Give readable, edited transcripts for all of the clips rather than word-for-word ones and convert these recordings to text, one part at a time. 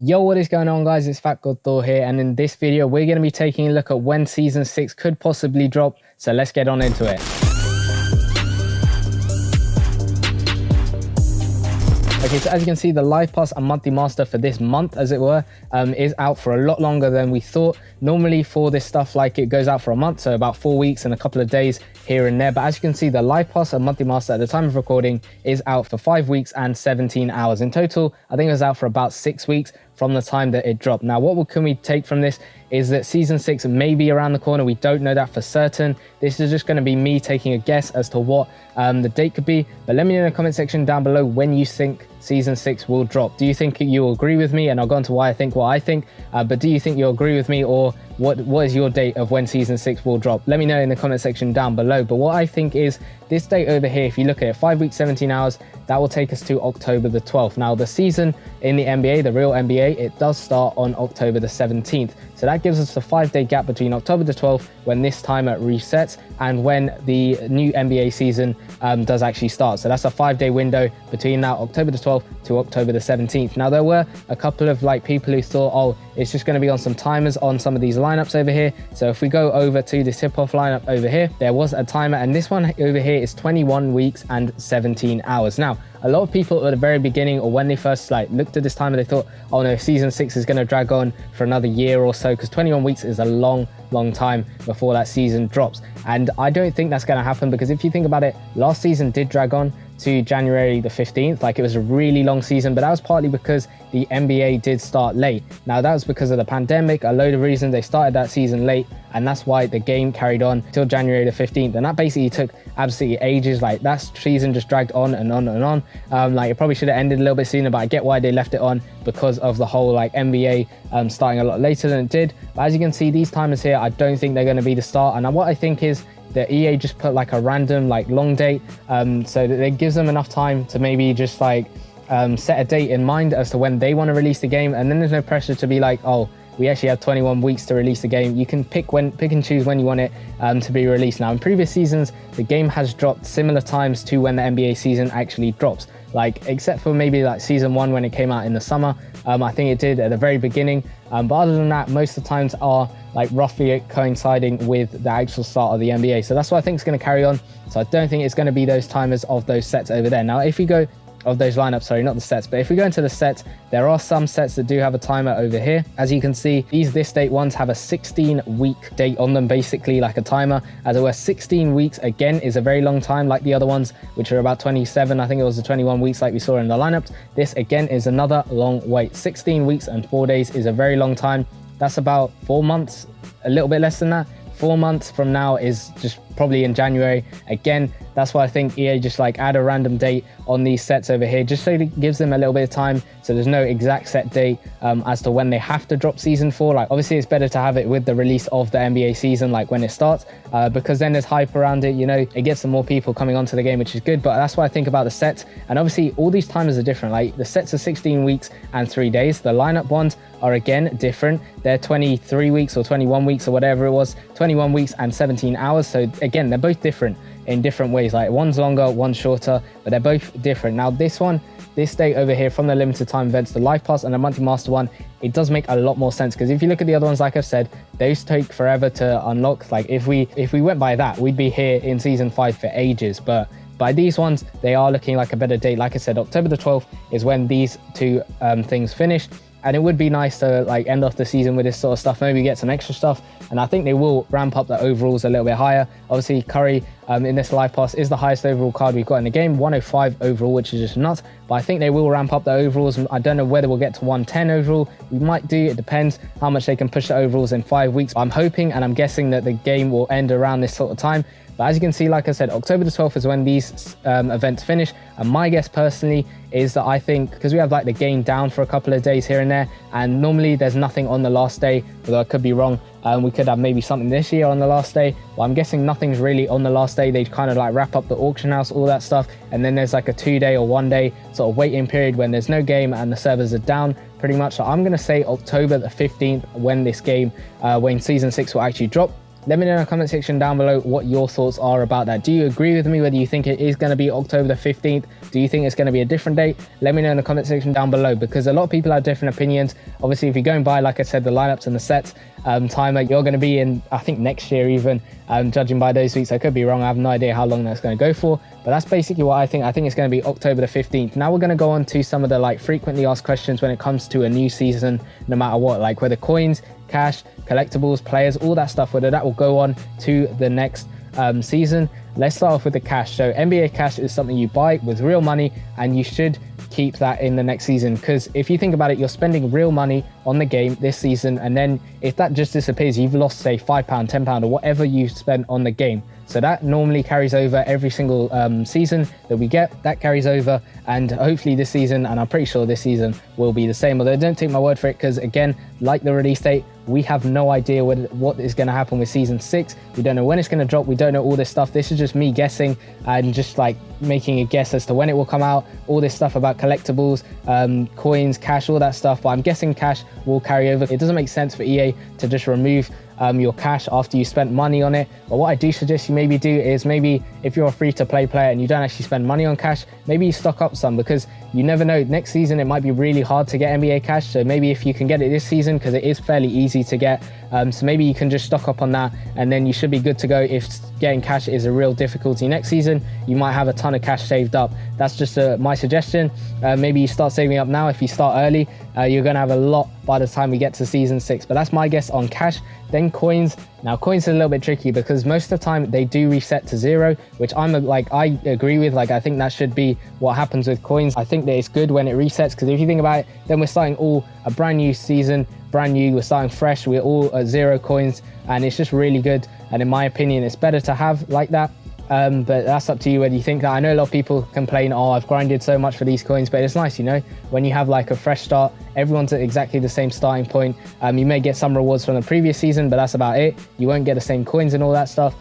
Yo, what is going on, guys? It's Fat God Thor here, and in this video we're going to be taking a look at when season 6 could possibly drop, so let's get on into it. Okay, so as you can see, the live pass and monthly master for this month, as it were, is out for a lot longer than we thought. Normally for this stuff, like, it goes out for a month, so about 4 weeks and a couple of days here and there. But as you can see, the live pass and monthly master at the time of recording is out for 5 weeks and 17 hours. In total, I think it was out for about 6 weeks from the time that it dropped. Now, what can we take from this is that season 6 may be around the corner. We don't know that for certain. This is just going to be me taking a guess as to what the date could be. But let me know in the comment section down below when you think season 6 will drop. Do you think you'll agree with me? And I'll go on to why I think what I think. But do you think you'll agree with me, or what is your date of when season 6 will drop? Let me know in the comment section down below. But what I think is this date over here, if you look at it, 5 weeks, 17 hours, that will take us to October the 12th. Now, the season in the NBA, the real NBA, it does start on October the 17th. So that gives us a 5-day gap between October the 12th, when this timer resets, and when the new NBA season does actually start. So that's a 5-day window between now October the 12th to October the 17th. Now, there were a couple of people who thought, oh, it's just going to be on some timers on some of these lineups over here. So if we go over to this hip-hop lineup over here, there was a timer, and this one over here is 21 weeks and 17 hours. Now, a lot of people at the very beginning, or when they first looked at this timer, they thought, oh no, season 6 is going to drag on for another year or so, because 21 weeks is a long time before that season drops. And I don't think that's going to happen, because if you think about it, last season did drag on to January the 15th. It was a really long season, but that was partly because the NBA did start late. Now, that was because of the pandemic, a load of reasons. They started that season late, and that's why the game carried on till January the 15th. And that basically took absolutely ages. That season just dragged on and on and on. It probably should have ended a little bit sooner, but I get why they left it on, because of the whole NBA starting a lot later than it did. But as you can see, these timers here, I don't think they're going to be the start. And what I think is that EA just put a random long date, so that it gives them enough time to maybe just set a date in mind as to when they want to release the game, and then there's no pressure to be oh, we actually have 21 weeks to release the game. You can pick and choose when you want it to be released. Now, in previous seasons, the game has dropped similar times to when the NBA season actually drops. Except for maybe season 1 when it came out in the summer. I think it did at the very beginning. But other than that, most of the times are roughly coinciding with the actual start of the NBA. So that's what I think is going to carry on. So I don't think it's going to be those timers of those sets over there. Now, if we go of those lineups, sorry, not the sets, but if we go into the sets, there are some sets that do have a timer over here. As you can see, this date ones have a 16-week date on them, basically like a timer. As it were, 16 weeks again is a very long time, like the other ones, which are about 27. I think it was the 21 weeks like we saw in the lineups. This again is another long wait. 16 weeks and 4 days is a very long time. That's about 4 months, a little bit less than that. 4 months from now is just probably in January. Again, that's why I think EA just add a random date on these sets over here, just so it gives them a little bit of time, so there's no exact set date as to when they have to drop season 4. Obviously it's better to have it with the release of the NBA season, when it starts, because then there's hype around it, it gets some more people coming onto the game, which is good. But that's what I think about the sets. And obviously all these timers are different. The sets are 16 weeks and 3 days. The lineup ones are again different. They're 23 weeks or 21 weeks or whatever it was, 21 weeks and 17 hours. So again, they're both different in different ways. One's longer, one's shorter, but they're both different. Now, this date over here from the limited time events, the live pass and the monthly master one, it does make a lot more sense, because if you look at the other ones, like I've said, those take forever to unlock. If we went by that, we'd be here in season 5 for ages. But by these ones, they are looking like a better date. Like I said, October the 12th is when these two things finish. And it would be nice to end off the season with this sort of stuff, maybe get some extra stuff. And I think they will ramp up the overalls a little bit higher. Obviously, Curry in this live pass is the highest overall card we've got in the game, 105 overall, which is just nuts. But I think they will ramp up the overalls. I don't know whether we'll get to 110 overall. We might do. It depends how much they can push the overalls in 5 weeks. I'm hoping and I'm guessing that the game will end around this sort of time. But as you can see, like I said, October the 12th is when these events finish. And my guess personally is that I think, because we have the game down for a couple of days here and there, and normally there's nothing on the last day, although I could be wrong. We could have maybe something this year on the last day, but I'm guessing nothing's really on the last day. They kind of wrap up the auction house, all that stuff. And then there's a 2-day or 1-day sort of waiting period when there's no game and the servers are down pretty much. So I'm going to say October the 15th when this game, when season 6 will actually drop. Let me know in the comment section down below what your thoughts are about that. Do you agree with me, whether you think it is going to be October the 15th? Do you think it's going to be a different date? Let me know in the comment section down below, because a lot of people have different opinions. Obviously, if you're going by, like I said, the lineups and the sets timer, you're going to be in, I think, next year even, judging by those weeks. I could be wrong. I have no idea how long that's going to go for, but that's basically what I think. I think it's going to be October the 15th. Now we're going to go on to some of the like frequently asked questions when it comes to a new season, no matter what, like whether coins, cash, collectibles, players, all that stuff, whether that will go on to the next season. Let's start off with the cash. So NBA cash is something you buy with real money, and you should keep that in the next season, because if you think about it, you're spending real money on the game this season, and then if that just disappears, you've lost, say, £5, £10, or whatever you spent on the game. So that normally carries over every single season that we get. That carries over, and hopefully this season, and I'm pretty sure this season will be the same, although don't take my word for it, because again, like the release date, we have no idea what is going to happen with season 6. We don't know when it's going to drop. We don't know all this stuff. This is just me guessing and just like making a guess as to when it will come out. All this stuff about collectibles, coins, cash, all that stuff, but I'm guessing cash will carry over. It doesn't make sense for EA to just remove your cash after you spent money on it. But what I do suggest you maybe do is, maybe if you're a free-to-play player and you don't actually spend money on cash, maybe you stock up some, because you never know, next season it might be really hard to get NBA cash. So maybe if you can get it this season, because it is fairly easy to get, so maybe you can just stock up on that, and then you should be good to go. If getting cash is a real difficulty next season, you might have a ton of cash saved up. That's just my suggestion. Maybe you start saving up now. If you start early, you're going to have a lot by the time we get to season 6, but that's my guess on cash. Then coins. Now coins is a little bit tricky, because most of the time they do reset to 0, which I agree with. Like, I think that should be what happens with coins. I think that it's good when it resets, because if you think about it, then we're starting all a brand new season, we're starting fresh, we're all at 0 coins, and it's just really good. And in my opinion, it's better to have like that. But that's up to you whether you think that. I know a lot of people complain, oh, I've grinded so much for these coins, but it's nice, you know, when you have like a fresh start, everyone's at exactly the same starting point. You may get some rewards from the previous season, but that's about it. You won't get the same coins and all that stuff.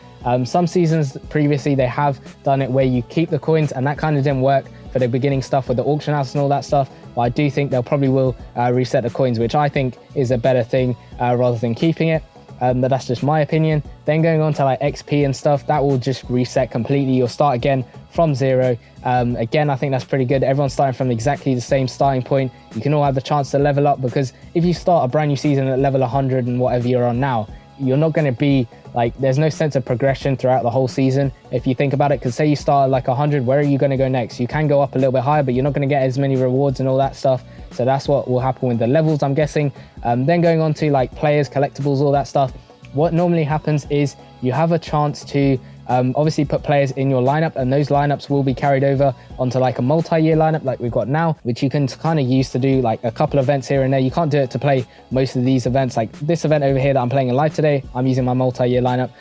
Some seasons previously, they have done it where you keep the coins, and that kind of didn't work for the beginning stuff with the auction house and all that stuff. But I do think they'll probably will reset the coins, which I think is a better thing rather than keeping it. But that's just my opinion. Then going on to like XP and stuff, that will just reset completely. You'll start again from 0. Again, I think that's pretty good. Everyone's starting from exactly the same starting point. You can all have the chance to level up, because if you start a brand new season at level 100 and whatever you're on now, you're not going to be like, there's no sense of progression throughout the whole season if you think about it, because say you start at like 100, where are you going to go next? You can go up a little bit higher, but you're not going to get as many rewards and all that stuff. So that's what will happen with the levels, I'm guessing. Then going on to like players, collectibles, all that stuff, what normally happens is you have a chance to obviously put players in your lineup, and those lineups will be carried over onto like a multi-year lineup like we've got now, which you can kind of use to do like a couple events here and there. You can't do it to play most of these events. Like this event over here that I'm playing in live today, I'm using my multi-year lineup,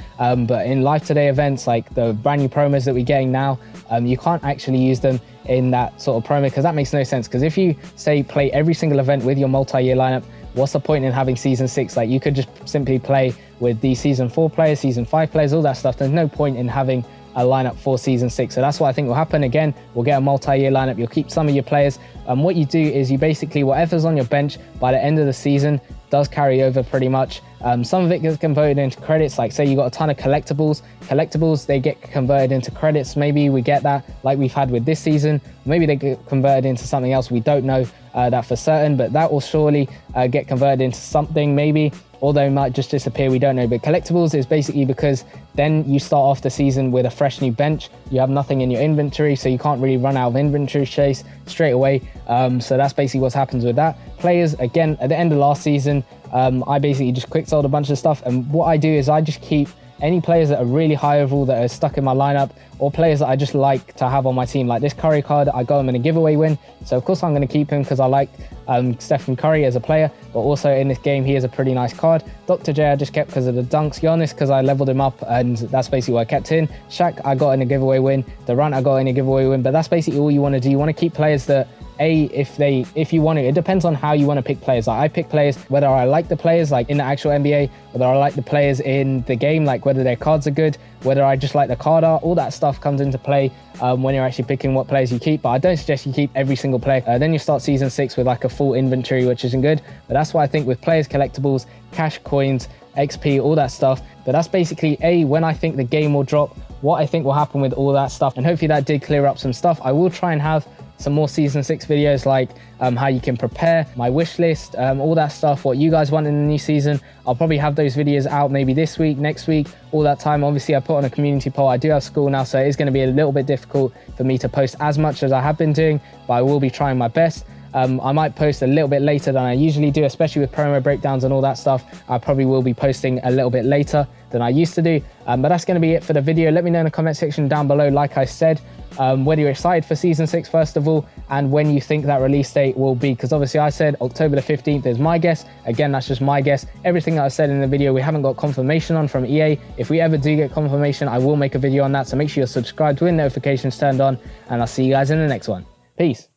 but in live today events, like the brand new promos that we're getting now, you can't actually use them in that sort of promo, because that makes no sense. Because if you say play every single event with your multi-year lineup, what's the point in having season 6? Like, you could just simply play with the season 4 players, season 5 players, all that stuff. There's no point in having a lineup for season 6. So that's what I think will happen. Again, we'll get a multi-year lineup. You'll keep some of your players, and what you do is you basically, whatever's on your bench by the end of the season does carry over pretty much. Some of it gets converted into credits. Like say you got a ton of collectibles, they get converted into credits. Maybe we get that like we've had with this season. Maybe they get converted into something else. We don't know that for certain, but that will surely get converted into something maybe, although it might just disappear, we don't know. But collectibles is basically because then you start off the season with a fresh new bench. You have nothing in your inventory, so you can't really run out of inventory space straight away. So that's basically what happens with that. Players, again, at the end of last season, I basically just quick sold a bunch of stuff, and what I do is I just keep any players that are really high overall that are stuck in my lineup, or players that I just like to have on my team. Like this Curry card, I got him in a giveaway win, so of course I'm going to keep him because I like Stephen Curry as a player, but also in this game he is a pretty nice card. Dr. J I just kept because of the dunks. Giannis because I leveled him up, and that's basically what I kept in. Shaq I got in a giveaway win. Durant I got in a giveaway win. But that's basically all you want to do. You want to keep players that if you want to, it depends on how you want to pick players. Like I pick players whether I like the players like in the actual NBA, whether I like the players in the game, like whether their cards are good, whether I just like the card art. All that stuff comes into play when you're actually picking what players you keep. But I don't suggest you keep every single player. Then you start season 6 with like a full inventory, which isn't good. But that's why I think with players, collectibles, cash, coins, XP, all that stuff. But that's basically when I think the game will drop, what I think will happen with all that stuff, and hopefully that did clear up some stuff. I will try and have some more season 6 videos, like how you can prepare, my wish list, all that stuff, what you guys want in the new season. I'll probably have those videos out maybe this week, next week, all that time. Obviously I put on a community poll. I do have school now, so it's going to be a little bit difficult for me to post as much as I have been doing, but I will be trying my best. I might post a little bit later than I usually do, especially with promo breakdowns and all that stuff. I probably will be posting a little bit later than I used to do. But that's going to be it for the video. Let me know in the comment section down below, like I said, whether you're excited for season 6 first of all, and when you think that release date will be, because obviously I said October the 15th is my guess. Again, that's just my guess. Everything that I said in the video we haven't got confirmation on from EA. If we ever do get confirmation, I will make a video on that, so make sure you're subscribed with notifications turned on, and I'll see you guys in the next one. Peace.